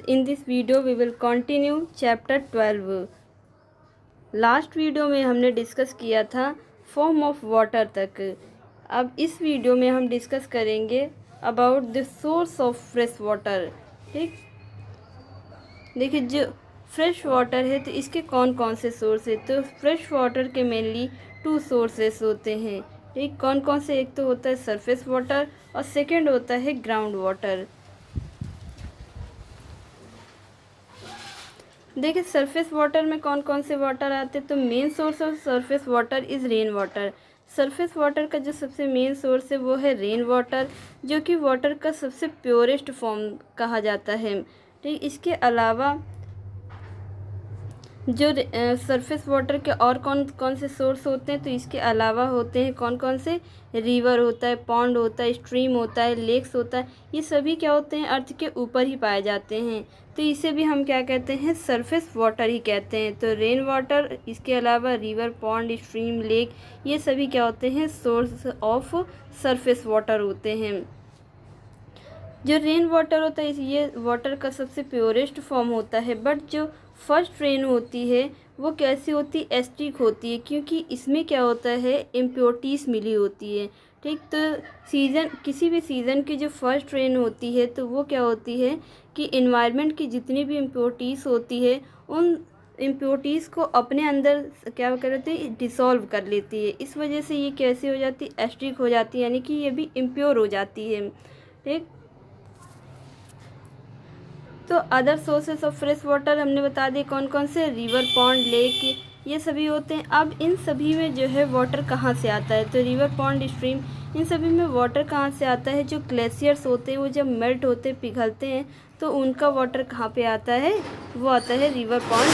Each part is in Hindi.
in this video we will continue chapter 12. Last video में हमने डिस्कस किया था फॉर्म ऑफ वाटर तक। अब इस वीडियो में हम डिस्कस करेंगे about the source of fresh water. ठीक, देखिए जो फ्रेश वाटर है तो इसके कौन कौन से सोर्स है। तो फ्रेश वाटर के मेनली टू सोर्सेस होते हैं। ठीक, कौन कौन से, एक तो होता है सरफेस वाटर और सेकंड होता है ग्राउंड वाटर। देखिए सरफेस वाटर में कौन कौन से वाटर आते हैं। तो main source of surface water is rain water. Surface water का जो सबसे मेन सोर्स है वो है रेन वाटर, जो कि वाटर का सबसे प्योरेस्ट फॉर्म कहा जाता है। ठीक, इसके अलावा जो सरफेस वाटर के और कौन कौन से सोर्स होते हैं, तो इसके अलावा होते हैं कौन कौन से, रिवर होता है, पॉन्ड होता है, स्ट्रीम होता है, लेक्स होता है। ये सभी क्या होते हैं, अर्थ के ऊपर ही पाए जाते हैं। तो इसे भी हम क्या कहते हैं, सरफेस वाटर ही कहते हैं। तो रेन वाटर, इसके अलावा रिवर, पॉन्ड, स्ट्रीम, लेक, ये सभी क्या होते हैं, सोर्स ऑफ सरफेस वाटर होते हैं। जो रेन वाटर होता है ये वाटर का सबसे प्योरेस्ट फॉर्म होता है। बट जो फर्स्ट रेन होती है वो कैसी होती है, एसिडिक होती है, क्योंकि इसमें क्या होता है, इम्प्योरिटीज़ मिली होती है। ठीक, तो सीज़न, किसी भी सीज़न की जो फर्स्ट रेन होती है तो वो क्या होती है कि इन्वायरमेंट की जितनी भी इम्प्योरिटीज़ होती है उन इम्प्योरिटीज़ को अपने अंदर क्या कर लेती है, डिसॉल्व कर लेती है। इस वजह से ये कैसी हो जाती है, एसिडिक हो जाती है, यानी कि ये भी इम्प्योर हो जाती है। ठीक, तो other sources of fresh water हमने बता दिए कौन कौन से, रिवर, पॉन्ड, लेक, ये सभी होते हैं। अब इन सभी में जो है वाटर कहाँ से आता है, तो रिवर, पॉन्ड, स्ट्रीम, इन सभी में वाटर कहाँ से आता है, जो ग्लेशियर्स होते हैं वो जब मेल्ट होते पिघलते हैं तो उनका वाटर कहाँ पे आता है, वो आता है रिवर, पॉन्ड।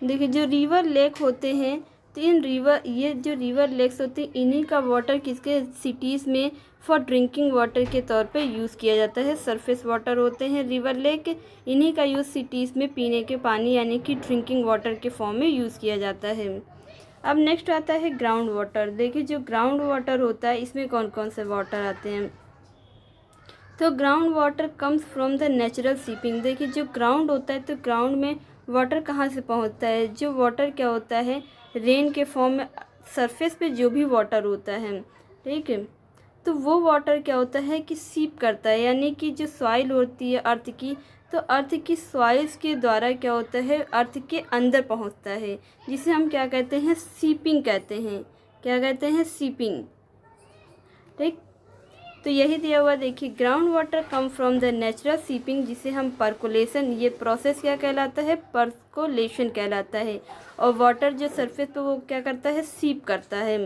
देखिए जो रिवर, लेक होते हैं तो इन रिवर, ये जो रिवर, लेक्स होते हैं इन्हीं का वाटर किसके, सिटीज़ में फॉर ड्रिंकिंग वाटर के तौर पे यूज़ किया जाता है। सरफेस वाटर होते हैं रिवर, लेक, इन्हीं का यूज़ सिटीज़ में पीने के पानी यानी कि ड्रिंकिंग वाटर के फॉर्म में यूज़ किया जाता है। अब नेक्स्ट आता है ग्राउंड वाटर। देखिए जो ग्राउंड वाटर होता है इसमें कौन कौन से वाटर आते हैं। तो ground water comes from the natural seeping. देखिए जो ग्राउंड होता है तो ग्राउंड में वाटर कहाँ से पहुँचता है, जो वाटर क्या होता है, रेन के फॉर्म में सरफेस पे जो भी वाटर होता है, ठीक है, तो वो वाटर क्या होता है कि सीप करता है, यानी कि जो सॉइल होती है अर्थ की, तो अर्थ की सॉइल्स के द्वारा क्या होता है, अर्थ के अंदर पहुँचता है, जिसे हम क्या कहते हैं, सीपिंग कहते हैं। क्या कहते हैं, सीपिंग। ठीक, तो यही दिया हुआ, देखिए ground water come from the natural seeping, जिसे हम पर्कोलेशन, ये प्रोसेस क्या कहलाता है, पर्कोलेशन कहलाता है। और वाटर जो सरफेस पे वो क्या करता है, सीप करता है।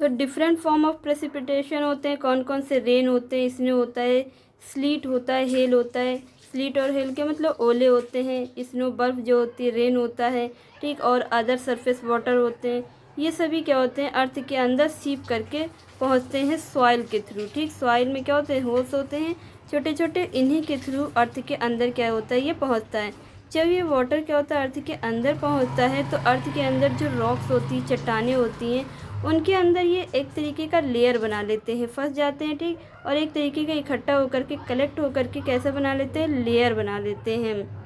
तो डिफरेंट फॉर्म ऑफ प्रेसिपिटेशन होते हैं, कौन कौन से, रेन होते हैं, इसमें होता है स्लीट होता है, हेल होता है। स्लीट और हेल के मतलब ओले होते हैं, स्नो बर्फ़ जो होती है, रेन होता है। ठीक, और अदर सरफेस वाटर होते हैं। ये सभी क्या होते हैं, अर्थ के अंदर सीप करके पहुंचते हैं सॉइल के थ्रू। ठीक, सॉइल में क्या होते हैं, होल्स होते हैं छोटे छोटे, इन्हीं के थ्रू अर्थ के अंदर क्या होता है, ये पहुंचता है। जब ये वाटर क्या होता है, अर्थ के अंदर पहुंचता है तो अर्थ के अंदर जो रॉक्स होती हैं, चट्टानें होती हैं, उनके अंदर ये एक तरीके का लेयर बना लेते हैं, फंस जाते हैं। ठीक, और एक तरीके का इकट्ठा होकर के, कलेक्ट होकर के कैसे बना लेते हैं, लेयर बना लेते हैं।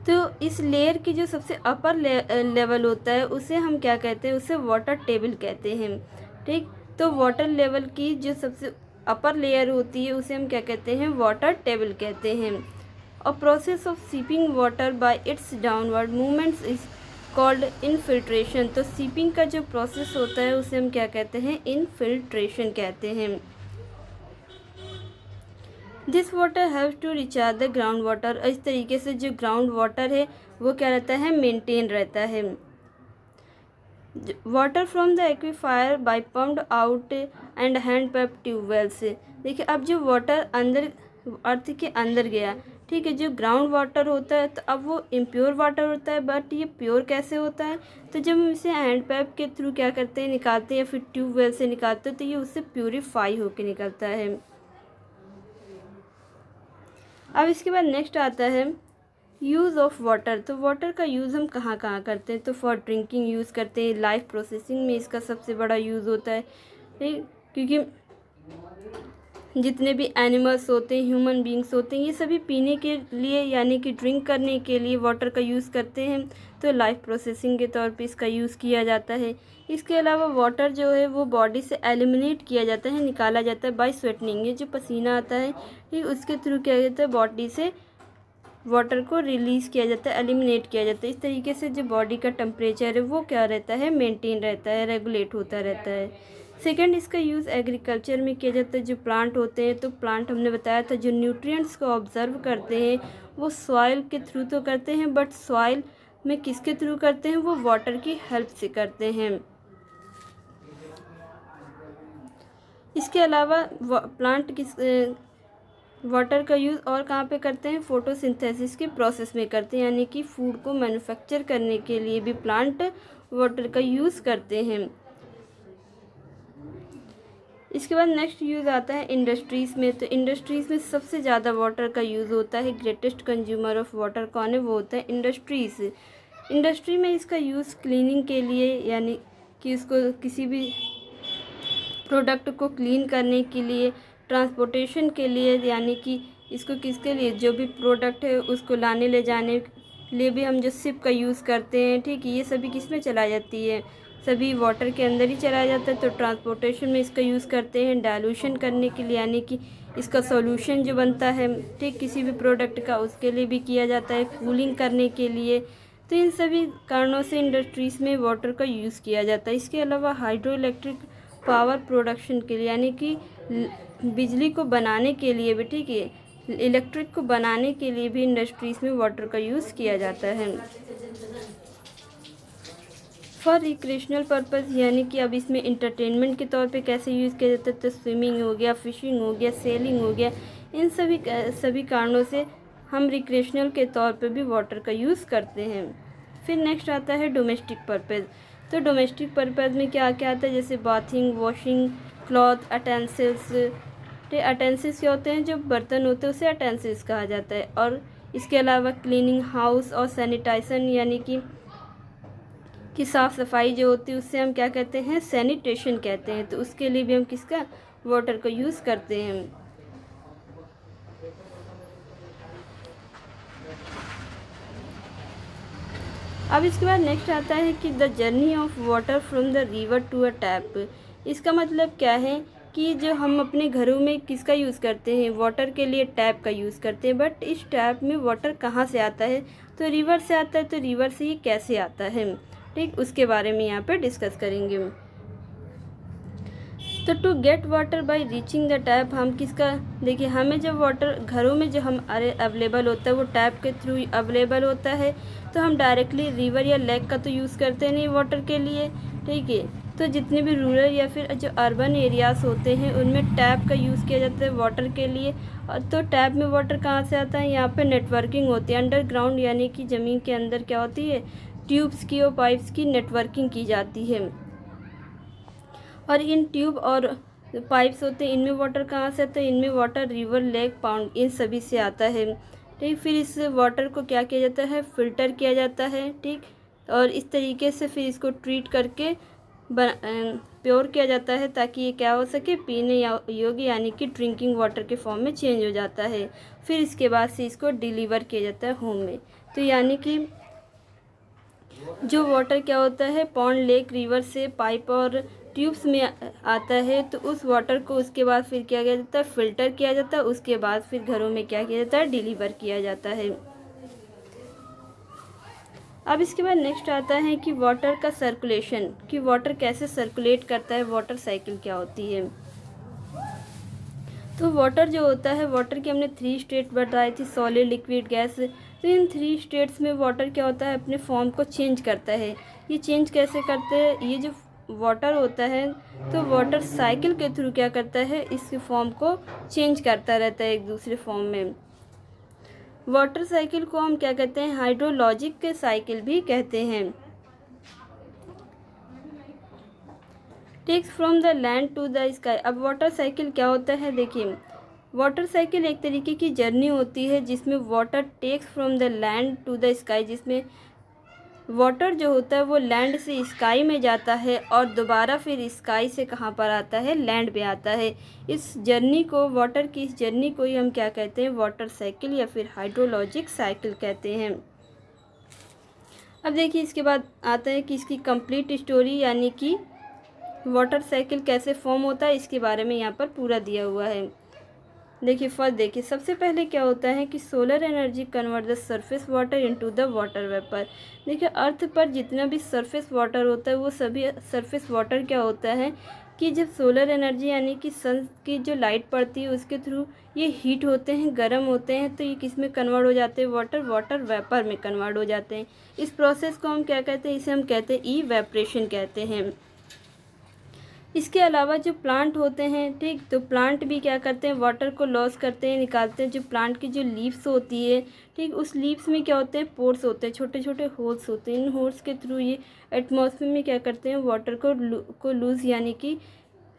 तो इस लेयर की जो सबसे अपर लेवल होता है उसे हम क्या कहते हैं, उसे वाटर टेबल कहते हैं। ठीक, तो वाटर लेवल की जो सबसे अपर लेयर होती है उसे हम क्या कहते हैं, वाटर टेबल कहते हैं। और process of seeping water bye it's downward movements is called infiltration. तो सीपिंग का जो प्रोसेस होता है उसे हम क्या कहते हैं, इनफिल्ट्रेशन कहते हैं। This water have to recharge the ground water. इस तरीके से जो ग्राउंड वाटर है वो क्या रहता है, मेंटेन रहता है। Water from the aquifer by pumped out and hand pump tubewell से। देखिए अब जो वाटर अंदर, अर्थ के अंदर गया, ठीक है, जो ग्राउंड वाटर होता है तो अब वो इम्प्योर वाटर होता है, बट ये प्योर कैसे होता है, तो जब हम इसे हैंड पैप के थ्रू क्या करते हैं, निकालते हैं, या फिर ट्यूबवेल से निकालते हैं, तो ये उससे प्योरीफाई होकर निकलता है। अब इसके बाद नेक्स्ट आता है यूज़ ऑफ वाटर। तो वाटर का यूज़ हम कहाँ कहाँ करते हैं, तो फॉर ड्रिंकिंग यूज़ करते हैं, लाइफ प्रोसेसिंग में इसका सबसे बड़ा यूज़ होता है। ठीक, क्योंकि जितने भी एनिमल्स होते हैं, ह्यूमन बींग्स होते हैं, ये सभी पीने के लिए यानी कि ड्रिंक करने के लिए वाटर का यूज़ करते हैं। तो लाइफ प्रोसेसिंग के तौर पे इसका यूज़ किया जाता है। इसके अलावा वाटर जो है वो बॉडी से एलिमिनेट किया जाता है, निकाला जाता है बाय स्वेटनिंग। ये जो पसीना आता है ये उसके थ्रू किया जाता है, बॉडी से वाटर को रिलीज़ किया जाता है, एलिमिनेट किया जाता है। इस तरीके से जो बॉडी का टेम्परेचर है वो क्या रहता है, मेंटेन रहता है, रेगुलेट होता रहता है। सेकंड, इसका यूज़ एग्रीकल्चर में किया जाता है। जो प्लांट होते हैं, तो प्लांट हमने बताया था जो न्यूट्रिएंट्स को ऑब्जर्व करते हैं वो सॉइल के थ्रू तो करते हैं, बट सॉइल में किसके थ्रू करते हैं, वो वाटर की हेल्प से करते हैं। इसके अलावा प्लांट वाटर का यूज़ और कहाँ पे करते हैं, फोटोसिंथेसिस के प्रोसेस में करते हैं, यानी कि फूड को मैन्युफैक्चर करने के लिए भी प्लांट वाटर का यूज़ करते हैं। इसके बाद नेक्स्ट यूज़ आता है इंडस्ट्रीज़ में। तो इंडस्ट्रीज़ में सबसे ज़्यादा वाटर का यूज़ होता है। ग्रेटेस्ट कंज्यूमर ऑफ वाटर कौन है, वो होता है इंडस्ट्रीज़। इंडस्ट्री में इसका यूज़ क्लीनिंग के लिए, यानी कि इसको किसी भी प्रोडक्ट को क्लीन करने के लिए, ट्रांसपोर्टेशन के लिए, यानी कि इसको किसके लिए, जो भी प्रोडक्ट है उसको लाने ले जाने के लिए भी हम जो शिप का यूज़ करते हैं, ठीक है, ये सभी किस में चला जाती है, सभी वाटर के अंदर ही चला जाता है। तो ट्रांसपोर्टेशन में इसका यूज़ करते हैं डाइल्यूशन करने के लिए, यानी कि इसका सॉल्यूशन जो बनता है, ठीक, किसी भी प्रोडक्ट का, उसके लिए भी किया जाता है, कूलिंग करने के लिए। तो इन सभी कारणों से इंडस्ट्रीज़ में वाटर का यूज़ किया जाता है। इसके अलावा हाइड्रो इलेक्ट्रिक पावर प्रोडक्शन के लिए, यानी कि बिजली को बनाने के लिए भी, ठीक है, इलेक्ट्रिक को बनाने के लिए भी इंडस्ट्रीज़ में वाटर का यूज़ किया जाता है। फॉर रिक्रिएशनल पर्पज़, यानी कि अब इसमें इंटरटेनमेंट के तौर पे कैसे यूज़ किया जाता है, तो स्विमिंग हो गया, फिशिंग हो गया, सेलिंग हो गया, इन सभी कारणों से हम रिक्रिएशनल के तौर पे भी वाटर का यूज़ करते हैं। फिर नेक्स्ट आता है डोमेस्टिक पर्पज़। तो डोमेस्टिक पर्पज़ में क्या क्या आता है, जैसे बाथिंग, वॉशिंग, क्लॉथ, अटेंसिल्स। तो अटेंसिल्स क्या होते हैं, जो बर्तन होते हैं उसे अटेंसिल्स कहा जाता है। और इसके अलावा क्लीनिंग हाउस और सैनिटाइजेशन, यानी कि साफ़ सफाई जो होती है उससे हम क्या कहते हैं, सैनिटेशन कहते हैं। तो उसके लिए भी हम किसका, वाटर का यूज़ करते हैं। अब इसके बाद नेक्स्ट आता है कि the journey of water from the river to a tap. इसका मतलब क्या है कि जो हम अपने घरों में किसका यूज़ करते हैं, वाटर के लिए टैप का यूज़ करते हैं, बट इस टैप में वाटर कहाँ से आता है, तो रिवर से आता है। तो रिवर से ये कैसे आता है, ठीक, उसके बारे में यहाँ पे डिस्कस करेंगे। तो to get water by reaching the tap, हम किसका, देखिए, हमें जब वाटर घरों में जो हम अवेलेबल होता है वो टैप के थ्रू अवेलेबल होता है। तो हम डायरेक्टली रिवर या लेक का तो यूज़ करते नहीं वाटर के लिए, ठीक है। तो जितने भी रूरल या फिर जो अर्बन एरियाज़ होते हैं उनमें टैप का यूज़ किया जाता है वाटर के लिए। और तो टैप में वाटर कहाँ से आता है, यहाँ पे नेटवर्किंग होती है अंडरग्राउंड, यानी कि ज़मीन के अंदर क्या होती है, ट्यूब्स की और पाइप्स की नेटवर्किंग की जाती है। और इन ट्यूब और पाइप्स होते हैं, इनमें वाटर कहाँ से आता है, इनमें वाटर रिवर, लेक, पाउंड, इन सभी से आता है, ठीक। फिर इस वाटर को क्या किया जाता है, फ़िल्टर किया जाता है, ठीक। और इस तरीके से फिर इसको ट्रीट करके प्योर किया जाता है, ताकि ये क्या हो सके, पीने योग्य, यानी कि ड्रिंकिंग वाटर के फॉर्म में चेंज हो जाता है। फिर इसके बाद से इसको डिलीवर किया जाता है होम में। तो यानी कि जो वाटर क्या होता है, पॉन्ड, लेक, रिवर से पाइप और ट्यूब्स में आता है, तो उस वाटर को उसके बाद फिर क्या किया जाता है, फ़िल्टर किया जाता है। उसके बाद फिर घरों में क्या किया जाता है, डिलीवर किया जाता है। अब इसके बाद नेक्स्ट आता है कि वाटर का सर्कुलेशन, कि वाटर कैसे सर्कुलेट करता है, वाटर साइकिल क्या होती है। तो वाटर जो होता है, वाटर की हमने 3 स्टेट बताई थी, सॉलिड, लिक्विड, गैस। तो इन 3 स्टेट्स में वाटर क्या होता है, अपने फॉर्म को चेंज करता है। ये चेंज कैसे करते हैं, ये जो वाटर होता है, तो वाटर साइकिल के थ्रू क्या करता है, इसके फॉर्म को चेंज करता रहता है एक दूसरे फॉर्म में। वाटर साइकिल को हम क्या कहते हैं, हाइड्रोलॉजिक के साइकिल भी कहते हैं। Takes from the land to the sky. अब वाटर साइकिल क्या होता है, देखिए, वाटर साइकिल एक तरीके की जर्नी होती है जिसमें water takes from the land to the sky, जिसमें वाटर जो होता है वो लैंड से स्काई में जाता है और दोबारा फिर स्काई से कहाँ पर आता है, लैंड पे आता है। इस जर्नी को, वाटर की इस जर्नी को ही हम क्या कहते हैं, वाटर साइकिल या फिर हाइड्रोलॉजिक साइकिल कहते हैं। अब देखिए इसके बाद आता है कि इसकी कंप्लीट स्टोरी, यानी कि वाटर साइकिल कैसे फॉर्म होता है, इसके बारे में यहाँ पर पूरा दिया हुआ है। देखिए फर्स्ट देखिए, सबसे पहले क्या होता है कि solar energy convert the surface water into the water vapour. देखिए अर्थ पर जितना भी सरफेस वाटर होता है वो सभी सरफेस वाटर क्या होता है कि जब सोलर एनर्जी यानी कि सन की जो लाइट पड़ती है उसके थ्रू ये हीट होते हैं, गर्म होते हैं, तो ये किस में कन्वर्ट हो जाते हैं, वाटर वेपर में कन्वर्ट हो जाते हैं। इस प्रोसेस को हम क्या कहते हैं, इसे हम कहते हैं इवेपरेशन कहते हैं। इसके अलावा जो प्लांट होते हैं, ठीक, तो प्लांट भी क्या करते हैं, वाटर को लॉस करते हैं, निकालते हैं। जो प्लांट की जो लीव्स होती है, ठीक, उस लीव्स में क्या होते हैं, पोर्स होते हैं, छोटे छोटे होल्स होते हैं। इन होल्स के थ्रू ये एटमॉस्फेयर में क्या करते हैं, वाटर को लूज़ यानी कि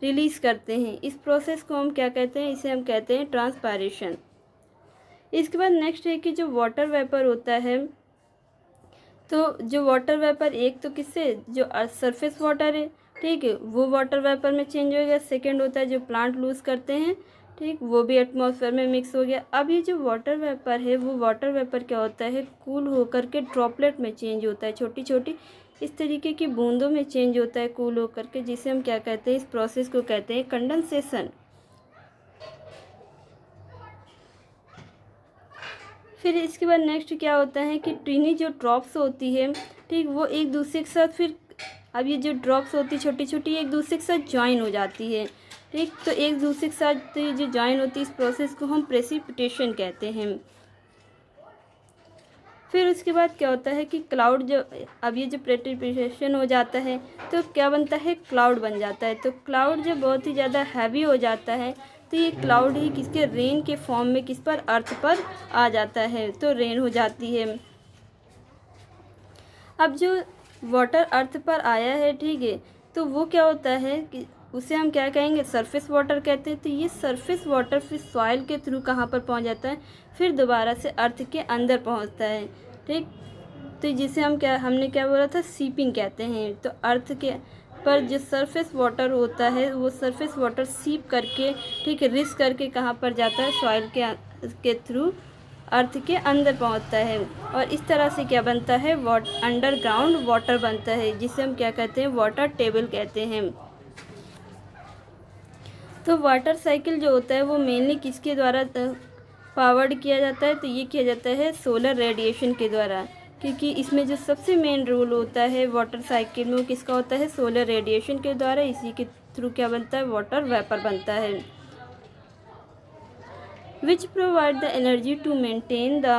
रिलीज़ करते हैं। इस प्रोसेस को हम क्या कहते हैं, इसे हम कहते हैं ट्रांसपायरेशन। इसके बाद नेक्स्ट है कि जो वाटर वेपर होता है, तो जो वाटर वेपर एक तो किससे, जो सरफेस वाटर है, ठीक है, वो वाटर वेपर में चेंज हो गया। सेकेंड होता है जो प्लांट लूज़ करते हैं, ठीक, वो भी एटमॉस्फेयर में मिक्स हो गया। अब ये जो वाटर वेपर है, वो वाटर वेपर क्या होता है, कूल होकर के ड्रॉपलेट में चेंज होता है, छोटी छोटी इस तरीके की बूंदों में चेंज होता है कूल होकर के, जिसे हम क्या कहते हैं, इस प्रोसेस को कहते हैं कंडेंसेशन। फिर इसके बाद नेक्स्ट क्या होता है कि टीनी जो ड्रॉप्स होती है, ठीक, वो एक दूसरे के साथ फिर, अब ये जो ड्रॉप्स होती है छोटी छोटी, एक दूसरे के साथ ज्वाइन हो जाती है, ठीक, तो एक दूसरे के साथ तो ये जो ज्वाइन होती है इस प्रोसेस को हम प्रेसिपिटेशन कहते हैं। फिर उसके बाद क्या होता है कि क्लाउड, जो अब ये जो प्रेसिपिटेशन हो जाता है तो क्या बनता है, क्लाउड बन जाता है। तो क्लाउड जब बहुत ही ज़्यादा हैवी हो जाता है तो ये क्लाउड ही किसके, रेन के फॉर्म में किस पर, अर्थ पर आ जाता है, तो रेन हो जाती है। अब जो वाटर अर्थ पर आया है, ठीक है, तो वो क्या होता है कि उसे हम क्या कहेंगे, सरफेस वाटर कहते हैं। तो ये सरफेस वाटर फिर सॉइल के थ्रू कहाँ पर पहुँच जाता है, फिर दोबारा से अर्थ के अंदर पहुँचता है, ठीक, तो जिसे हम क्या, हमने क्या बोला था, सीपिंग कहते हैं। तो अर्थ के पर जो सरफेस वाटर होता है वो सरफेस वाटर सीप करके, ठीक, रिस करके कहाँ पर जाता है, सॉइल के थ्रू अर्थ के अंदर पहुंचता है। और इस तरह से क्या बनता है, अंडरग्राउंड वाटर बनता है, जिसे हम क्या कहते हैं, वाटर टेबल कहते हैं। तो वाटर साइकिल जो होता है वो मेनली किसके द्वारा पावर्ड किया जाता है, तो ये किया जाता है सोलर रेडिएशन के द्वारा, क्योंकि इसमें जो सबसे मेन रोल होता है वाटर साइकिल में वो किसका होता है, सोलर रेडिएशन के द्वारा। इसी के थ्रू क्या बनता है, वाटर वेपर बनता है, which provide the energy to maintain the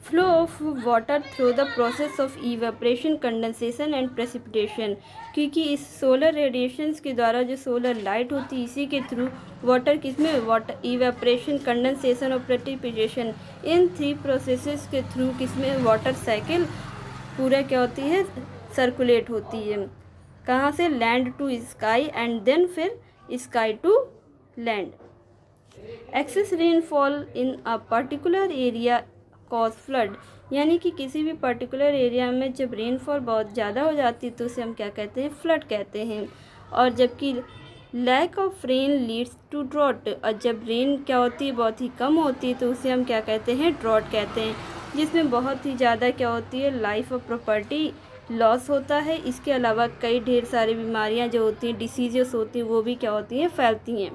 flow of water through the process of evaporation, condensation and precipitation। क्योंकि इस सोलर रेडिएशंस के द्वारा जो सोलर लाइट होती है इसी के थ्रू वाटर किसमें, वाटर इवेपरेशन, कंडेंसेशन और प्रेसिपिटेशन, इन 3 प्रोसेसेस के थ्रू किसमें, वाटर साइकिल पूरा क्या होती है, सर्कुलेट होती है। कहाँ से, land to sky and then फिर sky to land. Excess rainfall in a particular area cause flood, यानी कि किसी भी पर्टिकुलर एरिया में जब रेनफॉल बहुत ज़्यादा हो जाती है तो उसे हम क्या कहते हैं, फ्लड कहते हैं। और जबकि lack of rain leads to drought, और जब रेन क्या होती है, बहुत ही कम होती है, तो उसे हम क्या कहते हैं, ड्रॉट कहते हैं, जिसमें बहुत ही ज़्यादा क्या होती है, लाइफ और प्रॉपर्टी लॉस होता है। इसके अलावा कई ढेर सारी बीमारियां जो होती हैं, डिसीजेस होती हैं, वो भी क्या होती हैं, फैलती हैं।